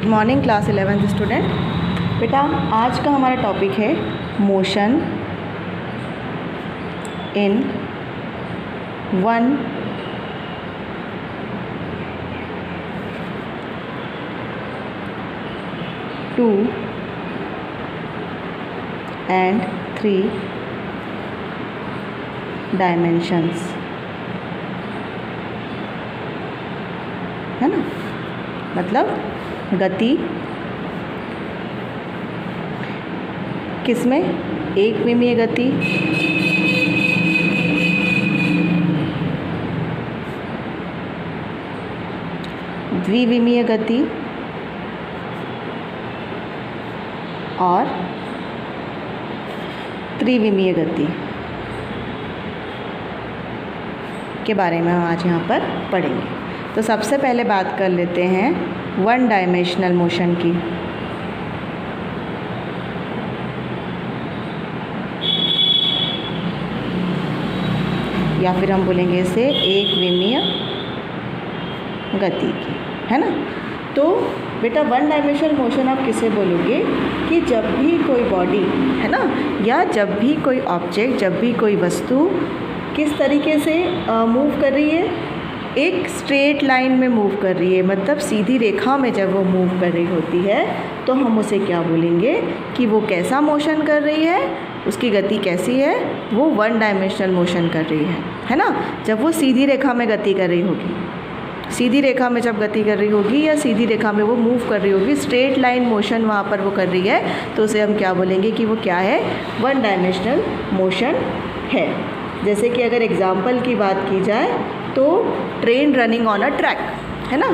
Morning class 11th student. बेटा आज का हमारा टॉपिक है मोशन इन 1, 2 and 3 डायमेंशंस, है ना। मतलब गति किसमें, एक विमीय गति, द्विविमीय गति और त्रिविमीय गति के बारे में हम आज यहाँ पर पढ़ेंगे। तो सबसे पहले बात कर लेते हैं वन डायमेंशनल मोशन की। या फिर हम बोलेंगे इसे एक विमीय गति की, है ना। तो बेटा वन डायमेंशनल मोशन आप किसे बोलोगे कि जब भी कोई बॉडी, है ना, या जब भी कोई ऑब्जेक्ट, जब भी कोई वस्तु किस तरीके से मूव कर रही है, एक स्ट्रेट लाइन में मूव कर रही है, मतलब सीधी रेखा में जब वो मूव कर रही होती है तो हम उसे क्या बोलेंगे कि वो कैसा मोशन कर रही है, उसकी गति कैसी है, वो वन डायमेंशनल मोशन कर रही है ना। जब वो सीधी रेखा में गति कर रही होगी, सीधी रेखा में जब गति कर रही होगी या सीधी रेखा में वो मूव कर रही होगी, स्ट्रेट लाइन मोशन वहाँ पर वो कर रही है, तो उसे हम क्या बोलेंगे कि वो क्या है, वन डायमेंशनल मोशन है। जैसे कि अगर एग्जाम्पल की बात की जाए तो train running on a track, है ना,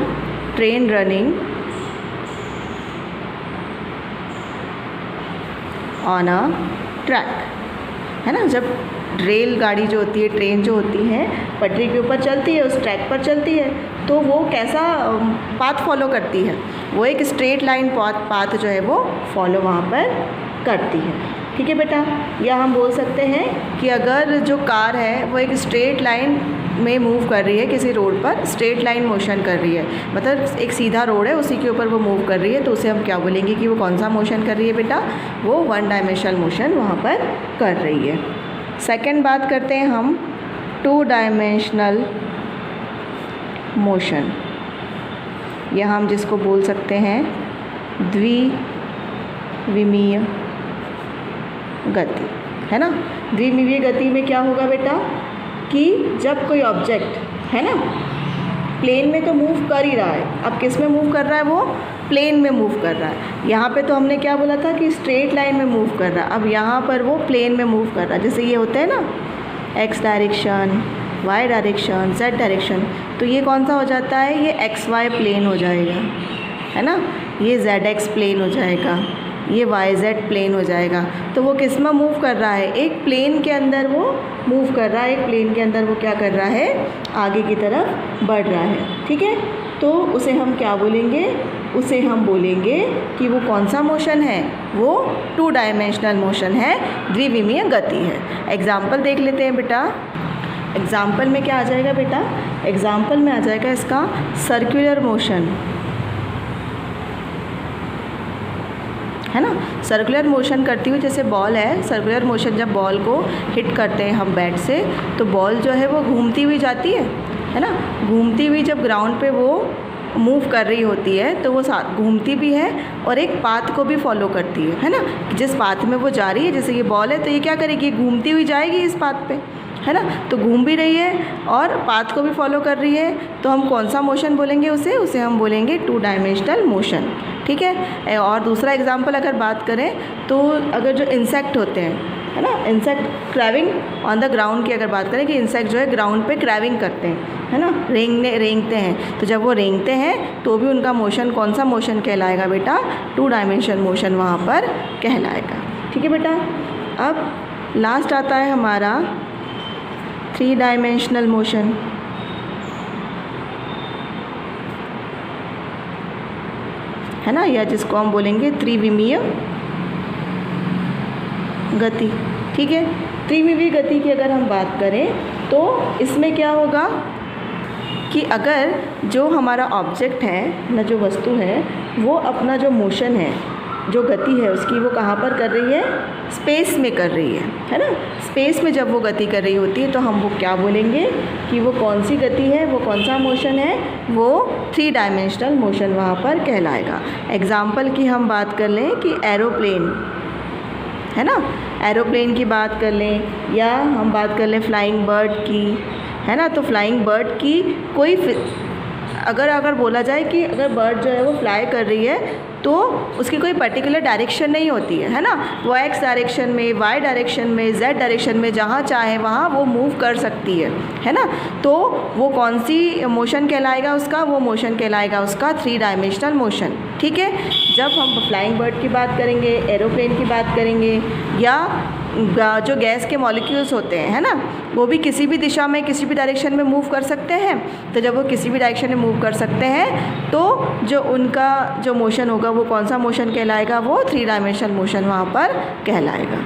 train running on a track, है ना। जब रेलगाड़ी जो होती है, ट्रेन जो होती है, पटरी के ऊपर चलती है, उस ट्रैक पर चलती है, तो वो कैसा पाथ फॉलो करती है, वो एक स्ट्रेट लाइन पाथ जो है वो फॉलो वहाँ पर करती है। ठीक है बेटा। या हम बोल सकते हैं कि अगर जो कार है वो एक स्ट्रेट लाइन में मूव कर रही है, किसी रोड पर स्ट्रेट लाइन मोशन कर रही है, मतलब एक सीधा रोड है, उसी के ऊपर वो मूव कर रही है, तो उसे हम क्या बोलेंगे कि वो कौन सा मोशन कर रही है बेटा, वो वन डायमेंशनल मोशन वहाँ पर कर रही है। सेकंड बात करते हैं हम टू डायमेंशनल मोशन, या हम जिसको बोल सकते हैं द्विविमीय गति, है ना। द्विविमीय गति में क्या होगा बेटा कि जब कोई ऑब्जेक्ट, है ना, प्लेन में तो मूव कर ही रहा है, अब किस में मूव कर रहा है, वो प्लेन में मूव कर रहा है। यहाँ पे तो हमने क्या बोला था कि स्ट्रेट लाइन में मूव कर रहा है, अब यहाँ पर वो प्लेन में मूव कर रहा है। जैसे ये होता है ना X direction, Y direction, Z direction, तो ये कौन सा हो जाता है, ये एक्स वाई प्लेन हो जाएगा, है ना, ये जेड एक्स प्लेन हो जाएगा, ये वाई जेड प्लेन हो जाएगा। तो वो किस में मूव कर रहा है, एक प्लेन के अंदर वो मूव कर रहा है, एक प्लेन के अंदर वो क्या कर रहा है, आगे की तरफ बढ़ रहा है। ठीक है। तो उसे हम क्या बोलेंगे, उसे हम बोलेंगे कि वो कौन सा मोशन है, वो टू डायमेंशनल मोशन है, द्विविमीय गति है। एग्जाम्पल देख लेते हैं बेटा। एग्जाम्पल में क्या आ जाएगा बेटा, एग्जाम्पल में आ जाएगा इसका सर्कुलर मोशन, है ना। सर्कुलर मोशन करती हुई, जैसे बॉल है, सर्कुलर मोशन, जब बॉल को हिट करते हैं हम बैट से, तो बॉल जो है वो घूमती हुई जाती है ना, घूमती हुई जब ग्राउंड पे वो मूव कर रही होती है तो वो साथ घूमती भी है और एक पाथ को भी फॉलो करती है ना। जिस पाथ में वो जा रही है, जैसे ये बॉल है तो ये क्या करेगी, घूमती हुई जाएगी इस पाथ पे, है ना, तो घूम भी रही है और पाथ को भी फॉलो कर रही है, तो हम कौन सा मोशन बोलेंगे, उसे हम बोलेंगे टू डायमेंशनल मोशन। ठीक है। और दूसरा एग्जांपल अगर बात करें तो अगर जो इंसेक्ट होते हैं, है ना, इंसेक्ट क्रैविंग ऑन द ग्राउंड की अगर बात करें कि इंसेक्ट जो है ग्राउंड पे क्रैविंग करते हैं, है ना, रेंगते हैं, तो जब वो रेंगते हैं तो भी उनका मोशन कौन सा मोशन कहलाएगा बेटा, टू डायमेंशनल मोशन वहाँ पर कहलाएगा। ठीक है बेटा। अब लास्ट आता है हमारा थ्री डायमेंशनल मोशन, है ना, या जिसको हम बोलेंगे त्रिविमीय गति। ठीक है। त्रिविमीय गति की अगर हम बात करें तो इसमें क्या होगा कि अगर जो हमारा ऑब्जेक्ट है ना, जो वस्तु है, वो अपना जो मोशन है, जो गति है उसकी, वो कहाँ पर कर रही है? स्पेस में कर रही है ना। स्पेस में जब वो गति कर रही होती है तो हम वो क्या बोलेंगे कि वो कौन सी गति है, वो कौन सा मोशन है? वो 3 डायमेंशनल मोशन वहाँ पर कहलाएगा। एग्जाम्पल की हम बात कर लें कि एरोप्लेन है ना, एरोप्लेन की बात कर लें, या हम बात कर लें फ्लाइंग बर्ड की, है ना। तो फ्लाइंग बर्ड की कोई अगर बोला जाए कि अगर बर्ड जो है वो फ्लाई कर रही है तो उसकी कोई पर्टिकुलर डायरेक्शन नहीं होती है ना। वो एक्स डायरेक्शन में, वाई डायरेक्शन में, जेड डायरेक्शन में, जहाँ चाहे वहाँ वो मूव कर सकती है ना। तो वो कौन सी मोशन कहलाएगा उसका? वो मोशन कहलाएगा उसका 3 डायमेंशनल मोशन। ठीक है। जब हम फ्लाइंग बर्ड की बात करेंगे, एरोप्लेन की बात करेंगे, या जो गैस के मॉलिक्यूल्स होते हैं, है ना, वो भी किसी भी दिशा में, किसी भी डायरेक्शन में मूव कर सकते हैं। तो जब वो किसी भी डायरेक्शन में मूव कर सकते हैं तो जो उनका जो मोशन होगा वो कौन सा मोशन कहलाएगा? वो 3 डायमेंशनल मोशन वहाँ पर कहलाएगा।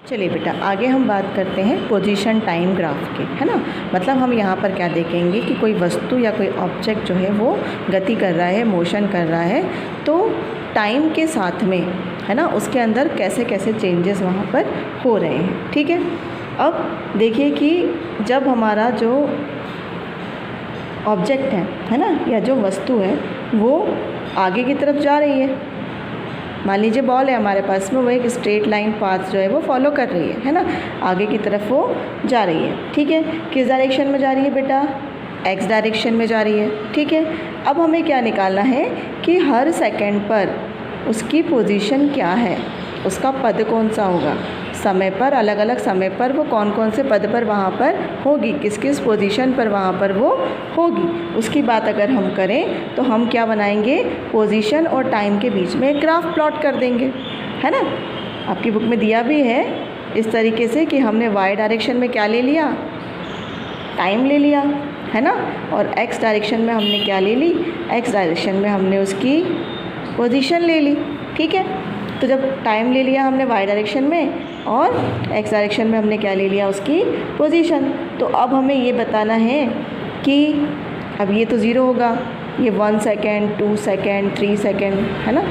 चलिए बेटा, आगे हम बात करते हैं पोजीशन टाइम ग्राफ के, है ना। मतलब हम यहाँ पर क्या देखेंगे कि कोई वस्तु या कोई ऑब्जेक्ट जो है वो गति कर रहा है, मोशन कर रहा है, तो टाइम के साथ में, है ना, उसके अंदर कैसे कैसे चेंजेस वहाँ पर हो रहे हैं। ठीक है। अब देखिए कि जब हमारा जो ऑब्जेक्ट है ना, या जो वस्तु है वो आगे की तरफ जा रही है, मान लीजिए बॉल है हमारे पास में, वो एक स्ट्रेट लाइन पाथ जो है वो फॉलो कर रही है ना, आगे की तरफ वो जा रही है। ठीक है। किस डायरेक्शन में जा रही है बेटा? एक्स डायरेक्शन में जा रही है। ठीक है। अब हमें क्या निकालना है कि हर सेकंड पर उसकी पोजीशन क्या है, उसका पद कौन सा होगा, समय पर, अलग अलग समय पर वो कौन कौन से पद पर वहाँ पर होगी, किस किस पोजीशन पर वहाँ पर वो होगी, उसकी बात अगर हम करें तो हम क्या बनाएंगे? पोजीशन और टाइम के बीच में एक ग्राफ प्लॉट कर देंगे, है ना। आपकी बुक में दिया भी है इस तरीके से कि हमने वाई डायरेक्शन में क्या ले लिया? टाइम ले लिया, है ना, और एक्स डायरेक्शन में हमने क्या ले ली? एक्स डायरेक्शन में हमने उसकी पोजीशन ले ली। ठीक है। तो जब टाइम ले लिया हमने वाई डायरेक्शन में और एक्स डायरेक्शन में हमने क्या ले लिया? उसकी पोजीशन। तो अब हमें ये बताना है कि अब ये तो 0 होगा, ये 1 सेकेंड, 2 सेकेंड, 3 सेकेंड, है ना,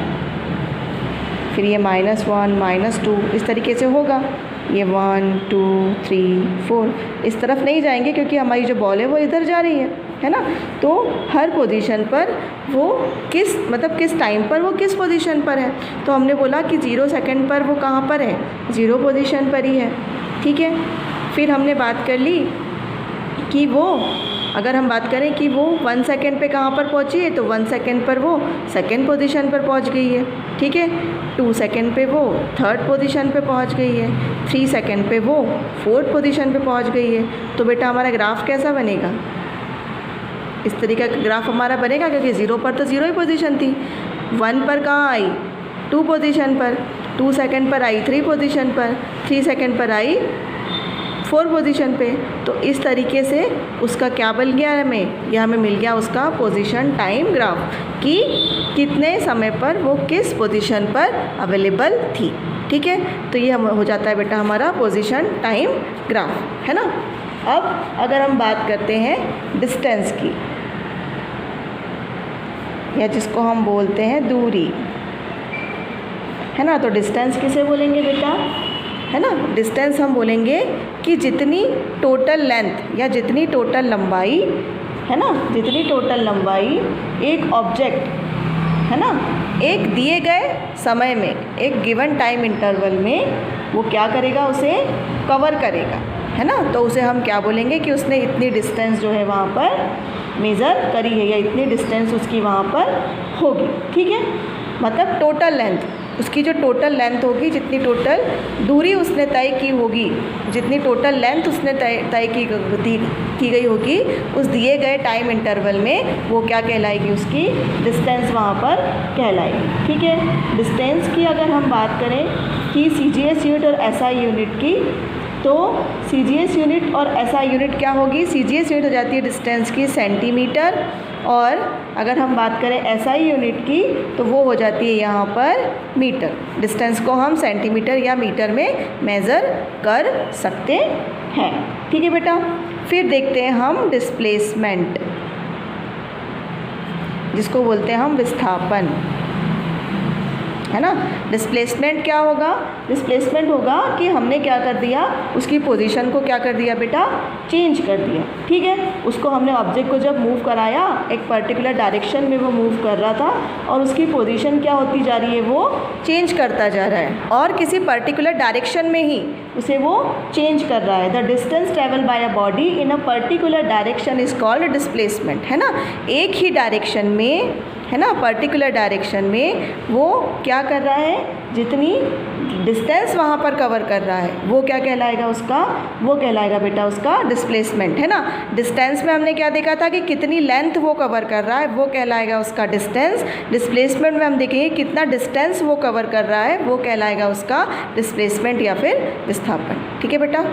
फिर ये -1, -2 इस तरीके से होगा। ये 1, 2, 3, 4 इस तरफ नहीं जाएंगे क्योंकि हमारी जो बॉल है वो इधर जा रही है ना। तो हर पोजीशन पर वो किस टाइम पर वो किस पोजीशन पर है। तो हमने बोला कि 0 सेकेंड पर वो कहाँ पर है? 0 पोजीशन पर ही है। ठीक है। फिर हमने बात कर ली कि वो, अगर हम बात करें कि वो 1 सेकेंड पे कहाँ पर पहुँची है, तो 1 सेकेंड पर वो सेकेंड पोजीशन पर पहुँच गई है। ठीक है। 2 सेकेंड पे वो थर्ड पोजीशन पे पहुँच गई है। 3 सेकेंड पे वो फोर्थ पोजीशन पे पहुँच गई है। तो बेटा हमारा ग्राफ कैसा बनेगा? इस तरीके का ग्राफ हमारा बनेगा, क्योंकि 0 पर तो 0 ही पोजीशन थी, 1 पर कहाँ आई? 2 पोजीशन पर, 2 सेकेंड पर आई 3 पोजीशन पर, 3 सेकेंड पर आई 4 पोजीशन पे। तो इस तरीके से उसका क्या बन गया हमें? यह हमें मिल गया उसका पोजीशन टाइम ग्राफ, कि कितने समय पर वो किस पोजीशन पर अवेलेबल थी। ठीक है। तो ये हो जाता है बेटा हमारा पोजीशन टाइम ग्राफ, है ना। अब अगर हम बात करते हैं डिस्टेंस की, या जिसको हम बोलते हैं दूरी, है ना, तो डिस्टेंस किसे बोलेंगे बेटा? है ना, डिस्टेंस हम बोलेंगे कि जितनी टोटल लेंथ या जितनी टोटल लंबाई, है ना, जितनी टोटल लंबाई एक ऑब्जेक्ट, है ना, एक दिए गए समय में, एक गिवन टाइम इंटरवल में वो क्या करेगा? उसे कवर करेगा, है ना। तो उसे हम क्या बोलेंगे कि उसने इतनी डिस्टेंस जो है वहाँ पर मेज़र करी है, या इतनी डिस्टेंस उसकी वहाँ पर होगी। ठीक है। मतलब टोटल लेंथ, उसकी जो टोटल लेंथ होगी, जितनी टोटल दूरी उसने तय की होगी, जितनी टोटल लेंथ उसने तय की गई होगी उस दिए गए टाइम इंटरवल में, वो क्या कहलाएगी? उसकी डिस्टेंस वहाँ पर कहलाएगी। ठीक है। डिस्टेंस की अगर हम बात करें कि CGS यूनिट और SI यूनिट की, तो CGS यूनिट और SI यूनिट क्या होगी? CGS यूनिट हो जाती है डिस्टेंस की सेंटीमीटर, और अगर हम बात करें SI यूनिट की तो वो हो जाती है यहाँ पर मीटर। डिस्टेंस को हम सेंटीमीटर या मीटर में मेज़र कर सकते हैं। ठीक है बेटा। फिर देखते हैं हम डिस्प्लेसमेंट, जिसको बोलते हैं हम विस्थापन, है ना। डिस्प्लेसमेंट क्या होगा? डिस्प्लेसमेंट होगा कि हमने क्या कर दिया, उसकी पोजीशन को क्या कर दिया बेटा, चेंज कर दिया। ठीक है, उसको हमने ऑब्जेक्ट को जब मूव कराया एक पर्टिकुलर डायरेक्शन में वो मूव कर रहा था और उसकी पोजीशन क्या होती जा रही है, वो चेंज करता जा रहा है और किसी पर्टिकुलर डायरेक्शन में ही उसे वो चेंज कर रहा है। The distance travel by a body in a particular direction is called displacement, है ना। एक ही डायरेक्शन में, है ना, पर्टिकुलर डायरेक्शन में वो क्या कर रहा है, जितनी डिस्टेंस वहाँ पर कवर कर रहा है वो क्या कहलाएगा, उसका वो कहलाएगा बेटा उसका डिस्प्लेसमेंट, है ना। डिस्टेंस में हमने क्या देखा था कि कितनी लेंथ वो कवर कर रहा है, वो कहलाएगा उसका डिस्टेंस। डिस्प्लेसमेंट में हम देखेंगे कितना डिस्टेंस वो कवर कर रहा है, वो कहलाएगा उसका डिस्प्लेसमेंट या फिर विस्थापन। ठीक है बेटा।